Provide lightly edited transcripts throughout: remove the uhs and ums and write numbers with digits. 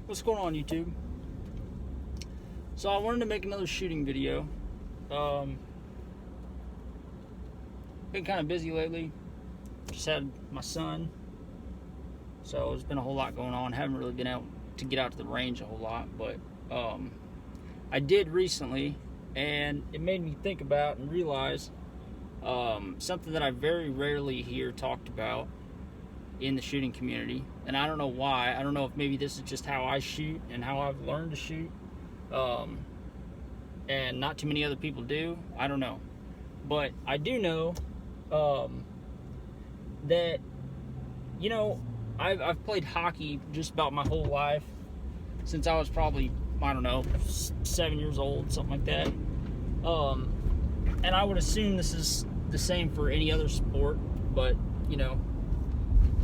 What's going on, YouTube? So I wanted to make another shooting video. Been kind of busy lately. Just had my son, so there's been a whole lot going on. Haven't really been able to get out to the range a whole lot, but I did recently, and it made me think about and realize something that I very rarely hear talked about in the shooting community, and I don't know why. I don't know if maybe this is just how I shoot and how I've learned to shoot, and not too many other people do. I don't know, but I do know that, you know, I've played hockey just about my whole life, since I was probably, I don't know, 7 years old, something like that. And I would assume this is the same for any other sport, but, you know,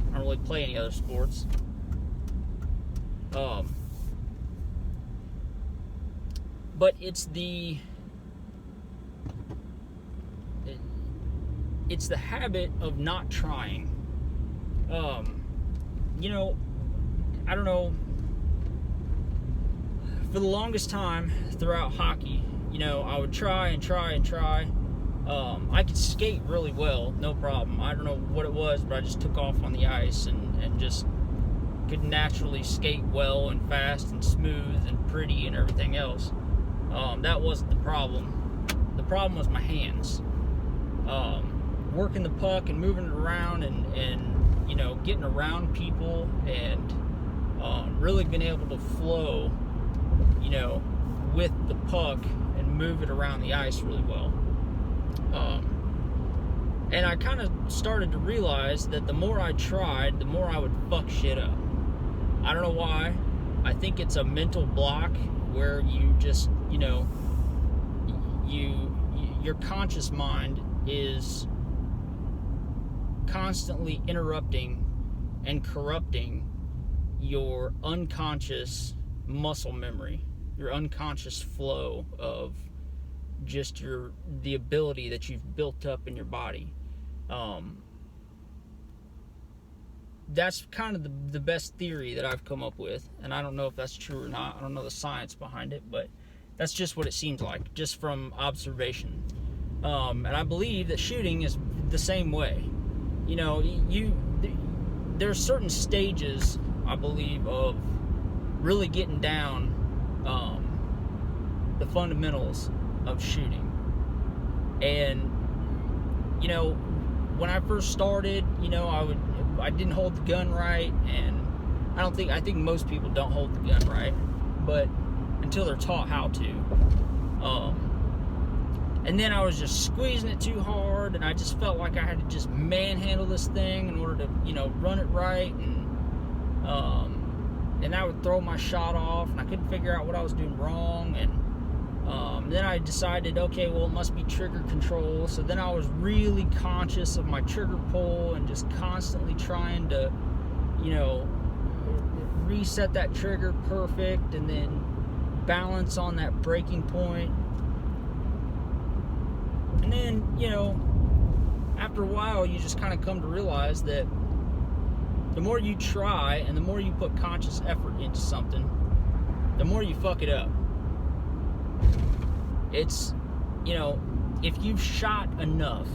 I don't really play any other sports. But it's the habit of not trying. You know, I don't know, for the longest time throughout hockey, you know, I would try and try and try. I could skate really well, no problem. I don't know what it was, but I just took off on the ice and just could naturally skate well and fast and smooth and pretty and everything else. That wasn't the problem. The problem was my hands. Working the puck and moving it around and you know, getting around people and really being able to flow, you know, with the puck and move it around the ice really well. And I kind of started to realize that the more I tried, the more I would fuck shit up. I don't know why. I think it's a mental block where you just, you know, your conscious mind is constantly interrupting and corrupting your unconscious muscle memory, your unconscious flow of just the ability that you've built up in your body. That's kind of the best theory that I've come up with, and I don't know if that's true or not. I don't know the science behind it, but that's just what it seems like, just from observation. And I believe that shooting is the same way. You know, there's certain stages, I believe, of really getting down the fundamentals of shooting. And, you know, when I first started, you know, I didn't hold the gun right, and I think most people don't hold the gun right, but until they're taught how to. And then I was just squeezing it too hard, and I just felt like I had to just manhandle this thing in order to, you know, run it right, and I would throw my shot off, and I couldn't figure out what I was doing wrong, and then I decided, okay, well, it must be trigger control. So then I was really conscious of my trigger pull and just constantly trying to, you know, reset that trigger perfect and then balance on that breaking point. And then, you know, after a while, you just kind of come to realize that the more you try and the more you put conscious effort into something, the more you fuck it up. It's, you know, if you've shot enough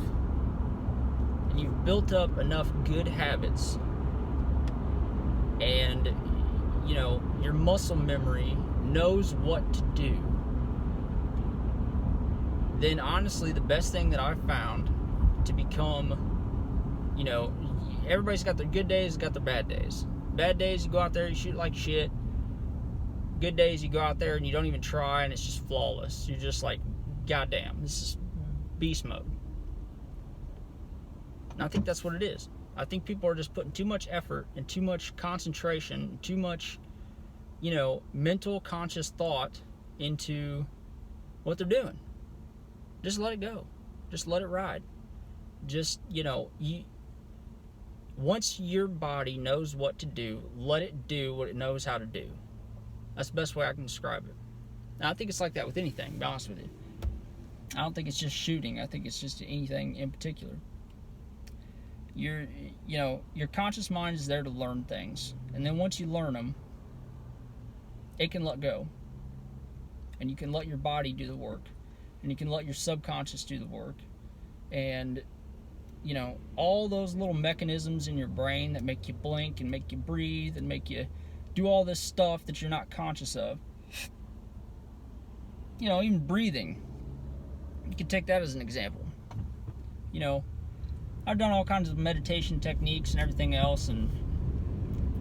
and you've built up enough good habits and, you know, your muscle memory knows what to do, then honestly the best thing that I've found to become, you know, everybody's got their good days, got their bad days. Bad days, you go out there, you shoot like shit. Good days, you go out there and you don't even try, and it's just flawless. You're just like, goddamn, this is beast mode. And I think that's what it is. I think people are just putting too much effort and too much concentration, too much, you know, mental conscious thought into what they're doing. Just let it go. Just let it ride. Just, you know, once your body knows what to do, let it do what it knows how to do. That's the best way I can describe it. And I think it's like that with anything, to be honest with you. I don't think it's just shooting. I think it's just anything in particular. You know, your conscious mind is there to learn things. And then once you learn them, it can let go. And you can let your body do the work. And you can let your subconscious do the work. And, you know, all those little mechanisms in your brain that make you blink and make you breathe and make you do all this stuff that you're not conscious of. You know, even breathing. You can take that as an example. You know, I've done all kinds of meditation techniques and everything else, and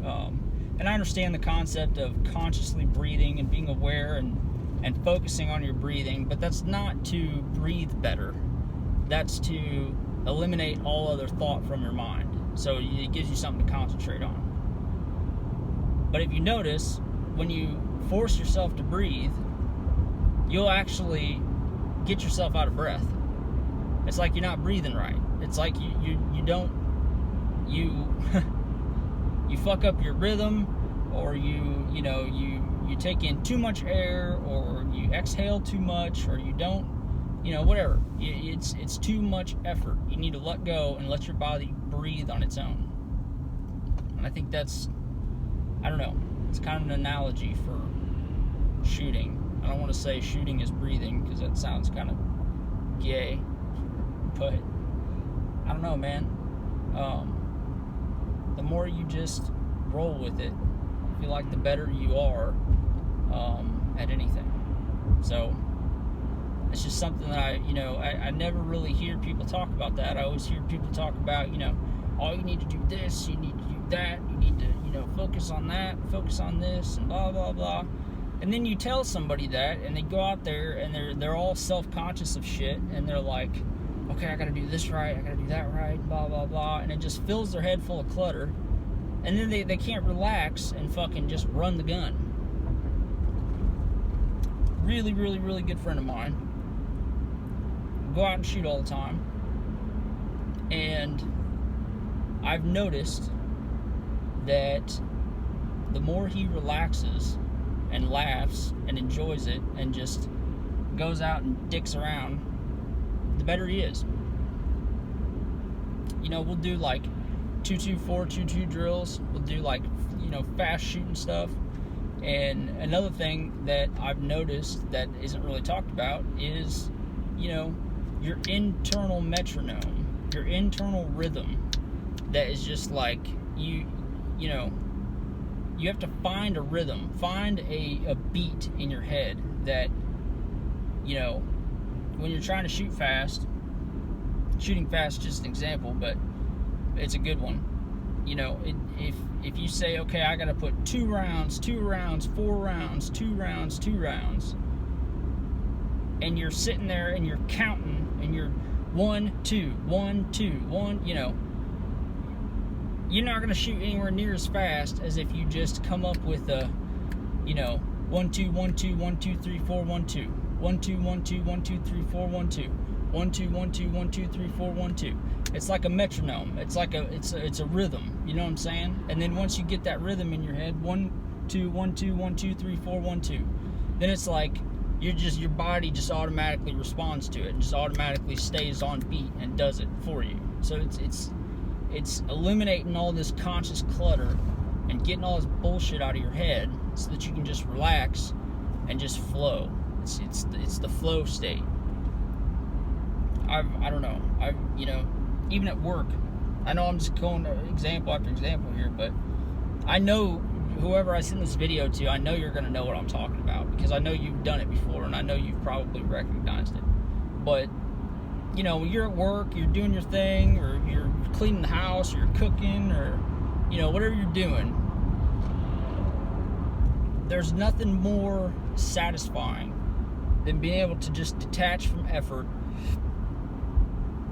I understand the concept of consciously breathing and being aware and focusing on your breathing, but that's not to breathe better. That's to eliminate all other thought from your mind. So it gives you something to concentrate on. But if you notice, when you force yourself to breathe, you'll actually get yourself out of breath. It's like you're not breathing right. It's like you fuck up your rhythm, or you take in too much air, or you exhale too much, or you don't, whatever. It's too much effort. You need to let go and let your body breathe on its own. And I think that's, I don't know, it's kind of an analogy for shooting. I don't want to say shooting is breathing, because that sounds kind of gay, but I don't know, man. The more you just roll with it, I feel like the better you are at anything. So it's just something that I never really hear people talk about that. I always hear people talk about, oh, you need to do this, you need to do that, you need to, focus on that, focus on this, and blah, blah, blah. And then you tell somebody that, and they go out there, and they're all self-conscious of shit, and they're like, okay, I gotta do this right, I gotta do that right, blah, blah, blah, and it just fills their head full of clutter, and then they can't relax and fucking just run the gun. Really, really, really good friend of mine. Go out and shoot all the time, and I've noticed that the more he relaxes and laughs and enjoys it and just goes out and dicks around, the better he is. We'll do like 2-2-4, 2-2 drills. We'll do like, fast shooting stuff. And another thing that I've noticed that isn't really talked about is, your internal metronome, your internal rhythm. That is just like, you have to find a rhythm, find a beat in your head that, when you're trying to shoot fast, shooting fast is just an example, but it's a good one. If you say, okay, I gotta put 2 rounds, 4 rounds, 2 rounds, 2 rounds, and you're sitting there and you're counting, and you're 1, 2, 1, 2, 1, you're not gonna shoot anywhere near as fast as if you just come up with a, 1, 2, 1, 2, 1, 2, 3, 4, 1, 2, 1, 2, 1, 2, 1, 2, 3, 4, 1, 2, 1, 2, 1, 2, 1, 2, 3, 4, 1, 2. It's like a metronome. It's like it's a rhythm. You know what I'm saying? And then once you get that rhythm in your head, 1, 2, 1, 2, 1, 2, 3, 4, 1, 2. Then it's like your body just automatically responds to it and just automatically stays on beat and does it for you. So it's eliminating all this conscious clutter and getting all this bullshit out of your head so that you can just relax and just flow. It's the flow state. I don't know. Even at work, I know I'm just going to example after example here, but I know whoever I send this video to, I know you're going to know what I'm talking about, because I know you've done it before, and I know you've probably recognized it. But, when you're at work, you're doing your thing, or you're cleaning the house, or you're cooking, or, whatever you're doing, there's nothing more satisfying than being able to just detach from effort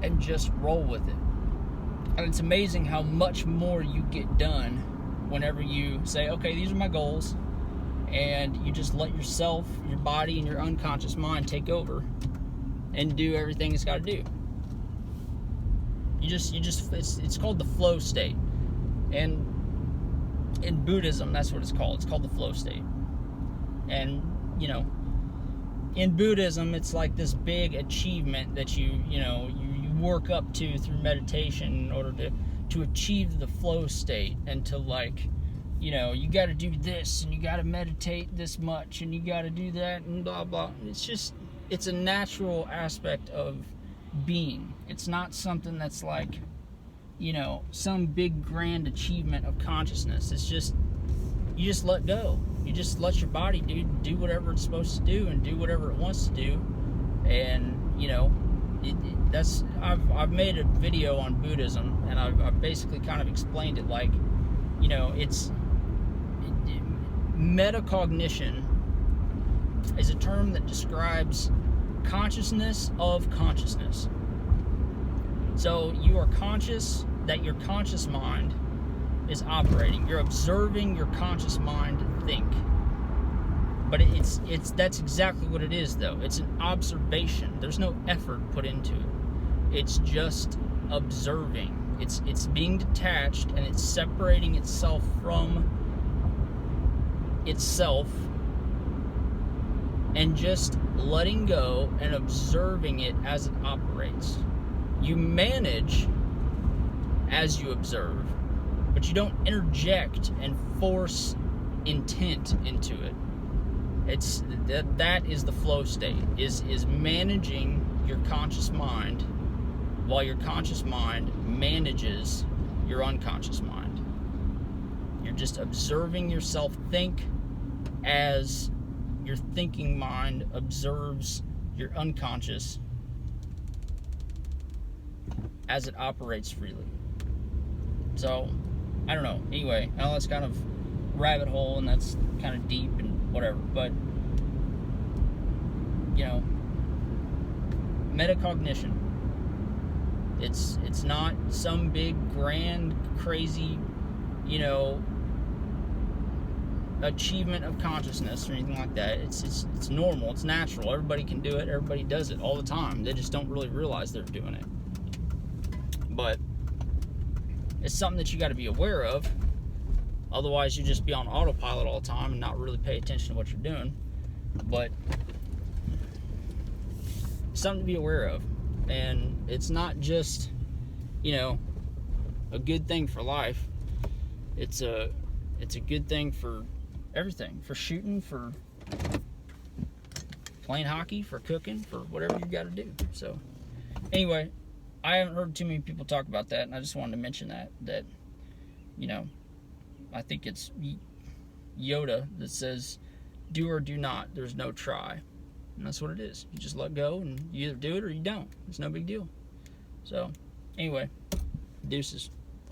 and just roll with it. And it's amazing how much more you get done whenever you say, okay, these are my goals, and you just let yourself, your body, and your unconscious mind take over and do everything it's got to do. It's called the flow state. And in Buddhism, that's what it's called. It's called the flow state. And, in Buddhism, it's like this big achievement that you work up to through meditation in order to achieve the flow state, and to you know, you got to do this, and you got to meditate this much, and you got to do that, and blah blah. It's a natural aspect of being. It's not something that's like, you know, some big grand achievement of consciousness. It's just, you just let go. You just let your body do whatever it's supposed to do, and do whatever it wants to do. And, you know, I've made a video on Buddhism, and I've basically kind of explained it like, you know, metacognition is a term that describes consciousness of consciousness. So you are conscious that your conscious mind is operating. You're observing your conscious mind think. But that's exactly what it is, though. It's an observation. There's no effort put into it. It's just observing. It's being detached, and it's separating itself from itself, and just letting go and observing it as it operates. You manage as you observe, but you don't interject and force intent into it. It's that is the flow state, is managing your conscious mind while your conscious mind manages your unconscious mind. You're just observing yourself think as your thinking mind observes your unconscious as it operates freely. So, I don't know. Anyway, I know that's kind of rabbit hole, and that's kind of deep and whatever, but, you know, metacognition. It's not some big, grand, crazy, you know, achievement of consciousness or anything like that. It's normal. It's natural. Everybody can do it. Everybody does it all the time. They just don't really realize they're doing it. But it's something that you got to be aware of. Otherwise, you just be on autopilot all the time and not really pay attention to what you're doing. But something to be aware of. And it's not just, you know, a good thing for life. It's a good thing for everything. For shooting, for playing hockey, for cooking, for whatever you got to do. So, anyway, I haven't heard too many people talk about that, and I just wanted to mention that, you know, I think it's Yoda that says, do or do not, there's no try. And that's what it is. You just let go, and you either do it or you don't. It's no big deal. So, anyway, deuces.